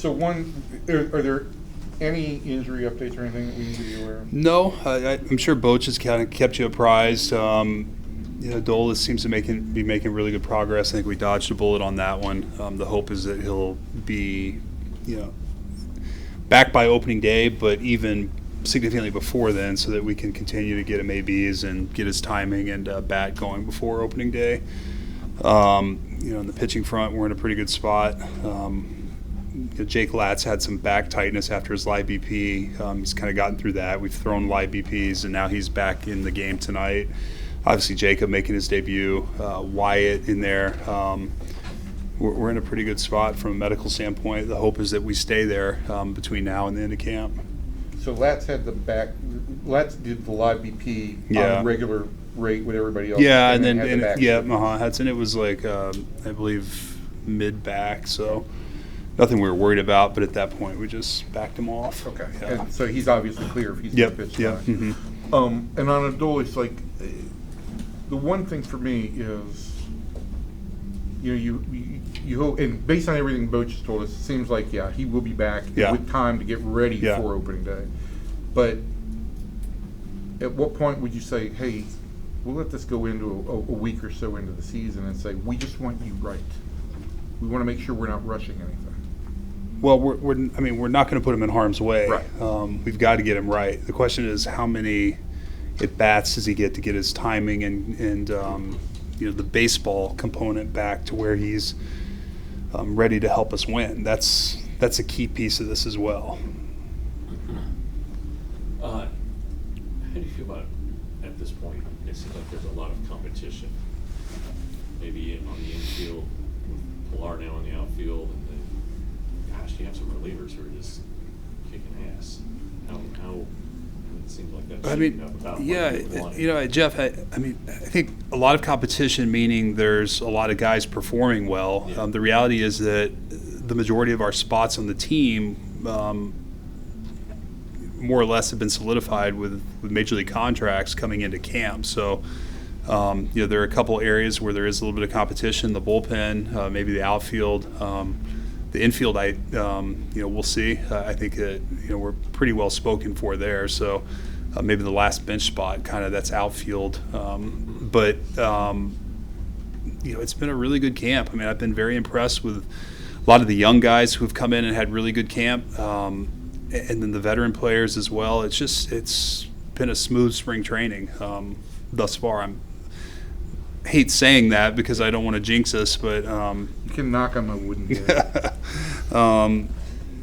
So are there any injury updates or anything that we need to be aware of? No, I'm sure Boach has kind of kept you apprised. Dolis seems to be making really good progress. I think we dodged a bullet on that one. The hope is that he'll be, back by opening day, but even significantly before then, so that we can continue to get him ABs and get his timing and bat going before opening day. In the pitching front, we're in a pretty good spot. Jake Latz had some back tightness after his live BP. He's kind of gotten through that. We've thrown live BPs, and now he's back in the game tonight. Obviously, Jacob making his debut, Wyatt in there. We're in a pretty good spot from a medical standpoint. The hope is that we stay there between now and the end of camp. So Latz did the live BP on regular rate with everybody else. Yeah, and Hudson, it was like, I believe, mid-back, so nothing we were worried about, but at that point we just backed him off. Okay, yeah. And so he's obviously clear if he's going to pitch tonight. Mm-hmm. And on Adolis, like, the one thing for me is, you hope, and based on everything Boach has told us, it seems like, he will be back with time to get ready for opening day. But at what point would you say, hey, we'll let this go into a week or so into the season and say, we just want you right. We want to make sure we're not rushing anything. Well, we're not going to put him in harm's way. Right. We've got to get him right. The question is, how many at-bats does he get to get his timing and the baseball component back to where he's ready to help us win. That's a key piece of this as well. How do you feel about it at this point? It seems like there's a lot of competition. Maybe on the infield with Pilar now in the outfield, and then, gosh, you have some relievers who are just kicking ass. How it seems like that's Jeff, I think a lot of competition, meaning there's a lot of guys performing well. Yeah. The reality is that the majority of our spots on the team more or less have been solidified with major league contracts coming into camp. So, there are a couple areas where there is a little bit of competition. The bullpen, maybe the outfield, the infield. We'll see. I think that we're pretty well spoken for there. So, maybe the last bench spot, kind of that's outfield. But it's been a really good camp. I mean, I've been very impressed with a lot of the young guys who've come in and had really good camp. And then the veteran players as well. It's been a smooth spring training thus far. I hate saying that because I don't want to jinx us, but you can knock on the wooden gate. I'm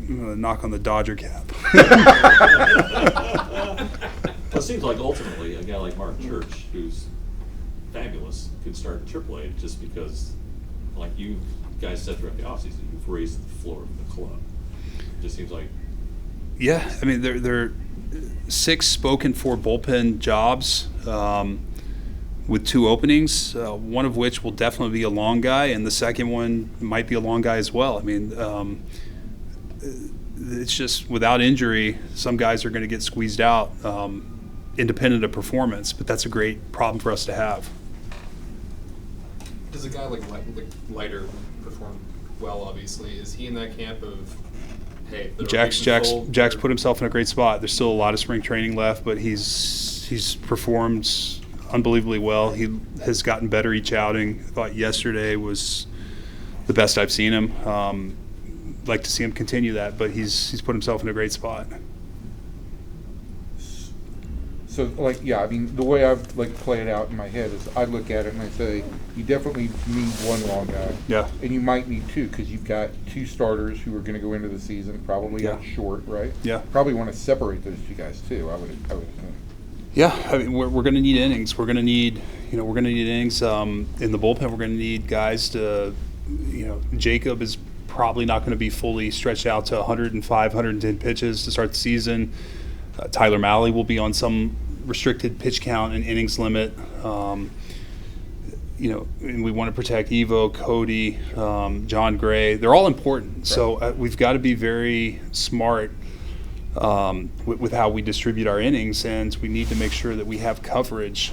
gonna knock on the Dodger cap. Well, it seems like ultimately a guy like Mark Church, who's fabulous, could start in AAA just because, like you guys said throughout the offseason, you've raised the floor of the club. It just seems like. Yeah, I mean, there are 6 spoken for bullpen jobs with 2 openings, one of which will definitely be a long guy, and the second one might be a long guy as well. I mean, it's just without injury, some guys are going to get squeezed out independent of performance, but that's a great problem for us to have. Does a guy like Leiter perform well, obviously? Is he in that camp of, hey, Jack's put himself in a great spot. There's still a lot of spring training left, but he's performed unbelievably well. He has gotten better each outing. I thought yesterday was the best I've seen him. Like to see him continue that, but he's put himself in a great spot. So, the way I've play it out in my head is I look at it and I say, you definitely need one long guy. Yeah. And you might need 2 because you've got 2 starters who are going to go into the season probably on short, right? Yeah. Probably want to separate those 2 guys too. I would assume. Yeah, I mean, we're going to need innings. We're going to need innings in the bullpen. We're going to need guys to, Jacob is probably not going to be fully stretched out to 105, 110 pitches to start the season. Tyler Malley will be on some restricted pitch count and innings limit. And we want to protect Evo, Cody, John Gray. They're all important. Right. So we've got to be very smart with how we distribute our innings, and we need to make sure that we have coverage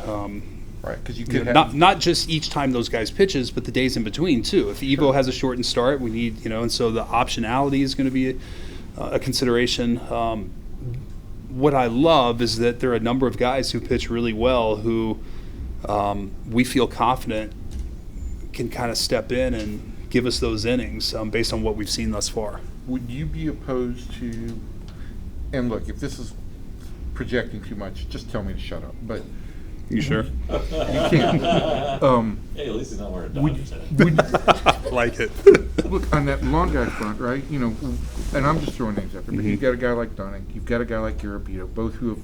Right, because you You could know, have not just each time those guys pitches, but the days in between too. If Evo has a shortened start, we need, and so the optionality is going to be a consideration. What I love is that there are a number of guys who pitch really well who we feel confident can kind of step in and give us those innings based on what we've seen thus far. Would you be opposed to? And look, if this is projecting too much, just tell me to shut up. But You sure? you can't. Hey, at least he's not wearing a Would, Dodgers hat. would, Like it. look, on that long guy front, right? And I'm just throwing names out there, but you've got a guy like Dunning, you've got a guy like Garabito, both who have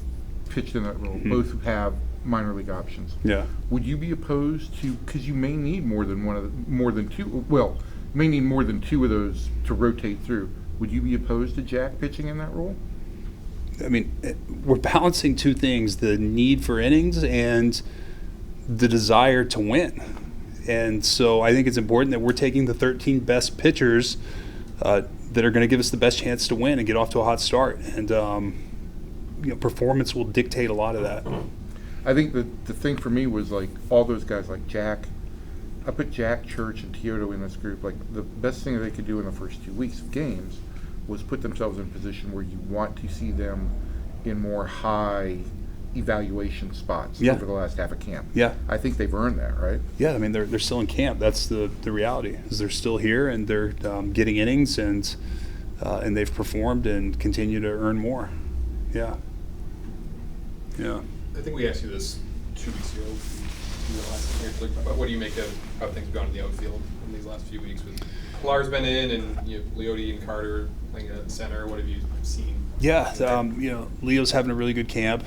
pitched in that role, both who have minor league options. Yeah. Would you be opposed to? Because you may need more than two. Well, may need more than two of those to rotate through. Would you be opposed to Jack pitching in that role? I mean, we're balancing two things: the need for innings and the desire to win. And so I think it's important that we're taking the 13 best pitchers that are going to give us the best chance to win and get off to a hot start. And performance will dictate a lot of that. I think the thing for me was like all those guys like Jack. I put Jack, Church, and Teodo in this group. Like the best thing that they could do in the first 2 weeks of games was put themselves in a position where you want to see them in more high evaluation spots over the last half of camp. Yeah. I think they've earned that, right? Yeah, I mean, they're still in camp. That's the reality, is they're still here and they're getting innings and they've performed and continue to earn more. Yeah. Yeah. I think we asked you this 2 weeks ago. But what do you make of how things have gone in the outfield in these last few weeks? With Pilar's been in, and Leote and Carter playing at center. What have you seen? Yeah, Leo's having a really good camp.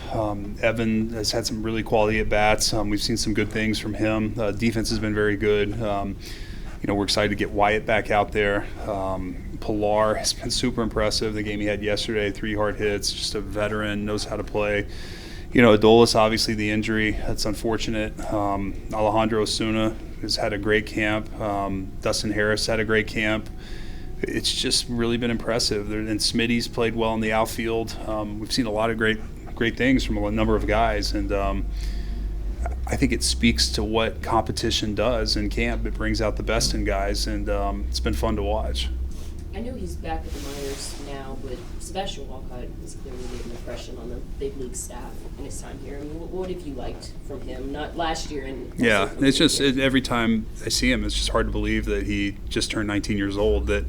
Evan has had some really quality at bats. We've seen some good things from him. Defense has been very good. We're excited to get Wyatt back out there. Pilar has been super impressive. The game he had yesterday, 3 hard hits. Just a veteran, knows how to play. Adolis, obviously the injury, that's unfortunate. Alejandro Osuna has had a great camp. Dustin Harris had a great camp. It's just really been impressive. And Smitty's played well in the outfield. We've seen a lot of great things from a number of guys, and I think it speaks to what competition does in camp. It brings out the best in guys, and it's been fun to watch. I know he's back at the minors now, but Sebastian Walcott has clearly made an impression on the big league staff in his time here. I mean, what have you liked from him? Not last year. Yeah, it's just every time I see him, it's just hard to believe that he just turned 19 years old. That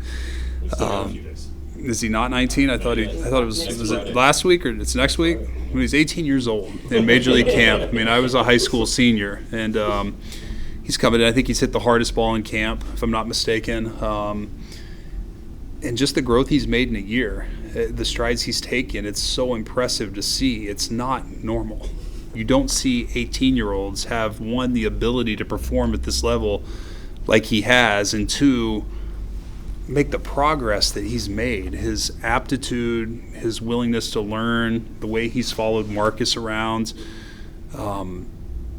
is he not 19? I thought it was it last week or it's next week? When he's 18 years old in Major League camp. I mean, I was a high school senior, and he's coming in. I think he's hit the hardest ball in camp, if I'm not mistaken. And just the growth he's made in a year, the strides he's taken, it's so impressive to see. It's not normal. You don't see 18-year-olds have, one, the ability to perform at this level like he has, and two, make the progress that he's made. His aptitude, his willingness to learn, the way he's followed Marcus around,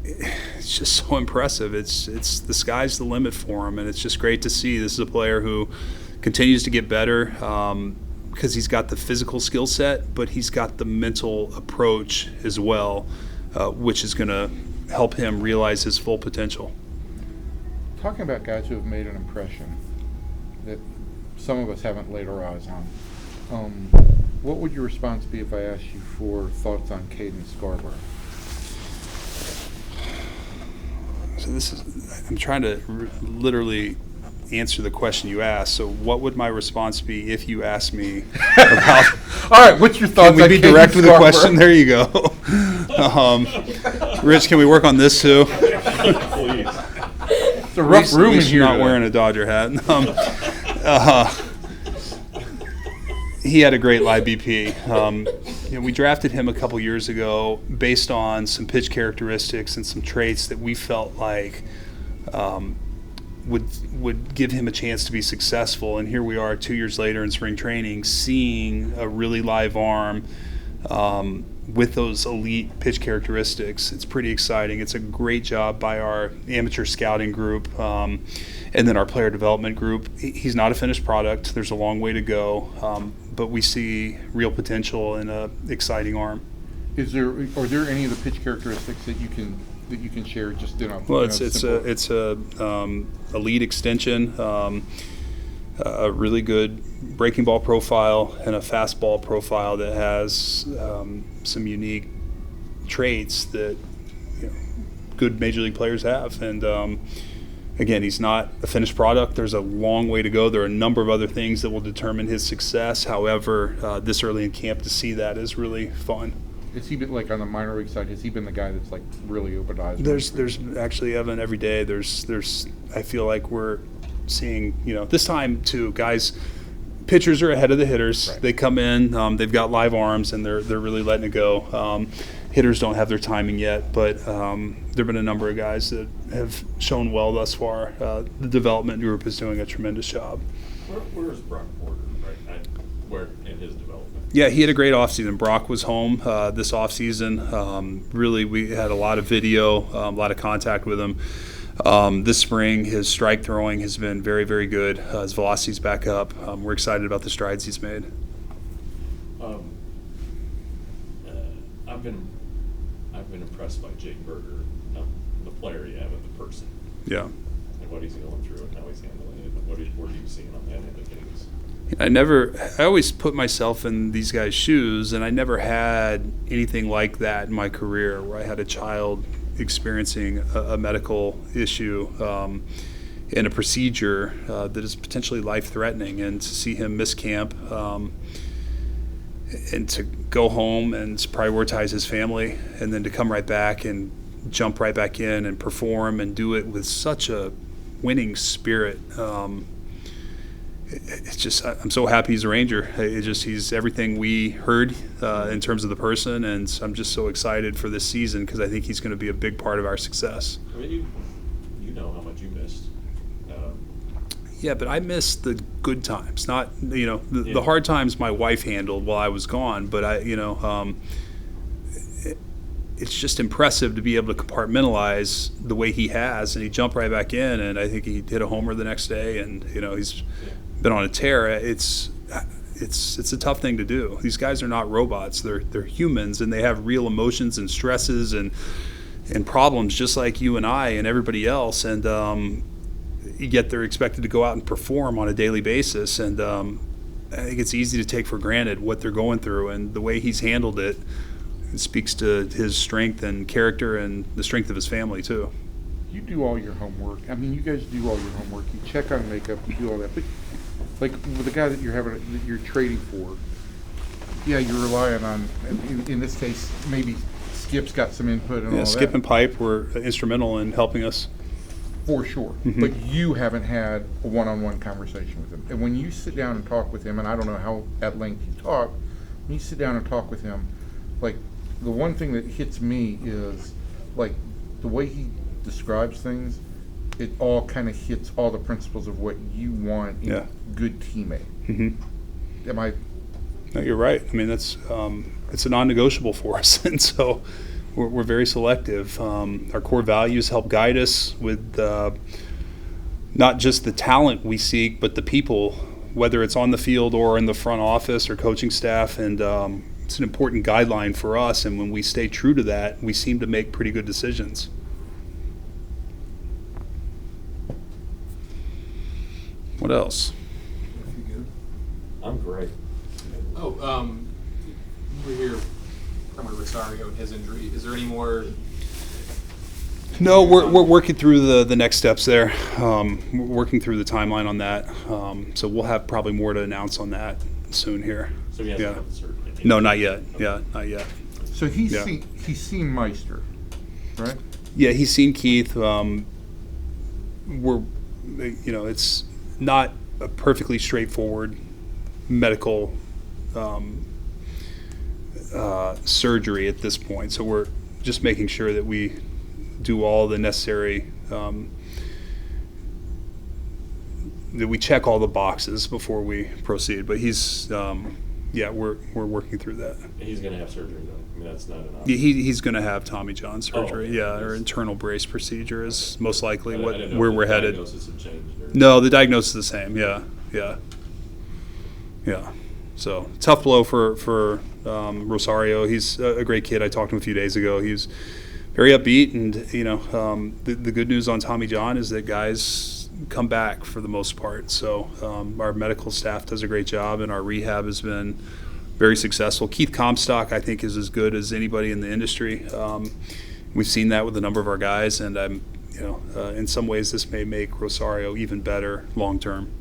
it's just so impressive. It's the sky's the limit for him, and it's just great to see. This is a player who continues to get better because he's got the physical skill set, but he's got the mental approach as well, which is going to help him realize his full potential. Talking about guys who have made an impression that some of us haven't laid our eyes on, what would your response be if I asked you for thoughts on Caden Scarborough? So I'm trying to literally answer the question you asked. So what would my response be if you asked me about all right, what's your thoughts? Can we be direct with the question? There you go. Rich, can we work on this too? Please. It's a rough room in here. Not wearing a Dodger hat. He had a great live BP. We drafted him a couple years ago based on some pitch characteristics and some traits that we felt like would give him a chance to be successful. And here we are 2 years later in spring training, seeing a really live arm with those elite pitch characteristics. It's pretty exciting. It's a great job by our amateur scouting group and then our player development group. He's not a finished product. There's a long way to go, but we see real potential in an exciting arm. Are there any of the pitch characteristics that you can that you can share just in a Well, in a it's simple- a lead extension, a really good breaking ball profile, and a fastball profile that has some unique traits that good major league players have. And again, he's not a finished product. There's a long way to go. There are a number of other things that will determine his success. However, this early in camp to see that is really fun. Has he been, like, on the minor league side, has he been the guy that's, like, really opened eyes? There's actually, Evan, every day there's I feel like we're seeing, this time too, guys, pitchers are ahead of the hitters. Right. They come in, they've got live arms, and they're really letting it go. Hitters don't have their timing yet, but there've been a number of guys that have shown well thus far. The development group is doing a tremendous job. Where is Brock Porter, right? Where in his development? Yeah, he had a great offseason. Brock was home this offseason. Really, we had a lot of video, a lot of contact with him. This spring, his strike throwing has been very, very good. His velocity's back up. We're excited about the strides he's made. I've been impressed by Jake Berger, the player you have and the person, Yeah. and what he's going through and how he's handling it. And what are you seeing on that end of things? I always put myself in these guys' shoes, and I never had anything like that in my career where I had a child experiencing a medical issue and a procedure that is potentially life-threatening, and to see him miss camp and to go home and prioritize his family, and then to come right back and jump right back in and perform and do it with such a winning spirit. It's just, I'm so happy he's a Ranger. He's everything we heard in terms of the person, and I'm just so excited for this season because I think he's going to be a big part of our success. I mean, you know how much you missed. Yeah, but I missed the good times, not the hard times my wife handled while I was gone. But it's just impressive to be able to compartmentalize the way he has, and he jumped right back in, and I think he hit a homer the next day, and he's been on a tear. It's a tough thing to do. These guys are not robots. They're humans, and they have real emotions and stresses and problems just like you and I and everybody else. And yet they're expected to go out and perform on a daily basis. And I think it's easy to take for granted what they're going through, and the way he's handled it speaks to his strength and character and the strength of his family too. You do all your homework. I mean, you guys do all your homework. You check on makeup. You do all that. But like with the guy that you're trading for, yeah, you're relying on. In this case, maybe Skip's got some input and all that. Skip and Pipe were instrumental in helping us. For sure. Mm-hmm. But you haven't had a one-on-one conversation with him. And when you sit down and talk with him, and I don't know how at length you talk, when you sit down and talk with him, like the one thing that hits me is like the way he describes things, it all kind of hits all the principles of what you want in a good teammate. Mm-hmm. Am I? No, you're right. I mean, that's it's a non-negotiable for us, and so we're very selective. Our core values help guide us with not just the talent we seek, but the people, whether it's on the field or in the front office or coaching staff, and it's an important guideline for us. And when we stay true to that, we seem to make pretty good decisions. What else? I'm great. We're here from Rosario and his injury. Is there any more? No, we're working through the next steps there. We're working through the timeline on that. So we'll have probably more to announce on that soon here. So he hasn't had the surgery? No, not yet. Yeah, not yet. So he's seen Meister, right? Yeah, he's seen Keith. It's not a perfectly straightforward medical surgery at this point. So we're just making sure that we do all the necessary, that we check all the boxes before we proceed. But he's, we're working through that. He's going to have surgery, though. I mean, that's not an option. He's going to have Tommy John surgery. Or internal brace procedure is most likely where we're headed. The diagnosis had changed, or? No, the diagnosis is the same. Yeah. So tough blow for Rosario. He's a great kid. I talked to him a few days ago. He's very upbeat. And the good news on Tommy John is that guys come back for the most part. So our medical staff does a great job, and our rehab has been very successful. Keith Comstock, I think, is as good as anybody in the industry. We've seen that with a number of our guys, and in some ways this may make Rosario even better long term.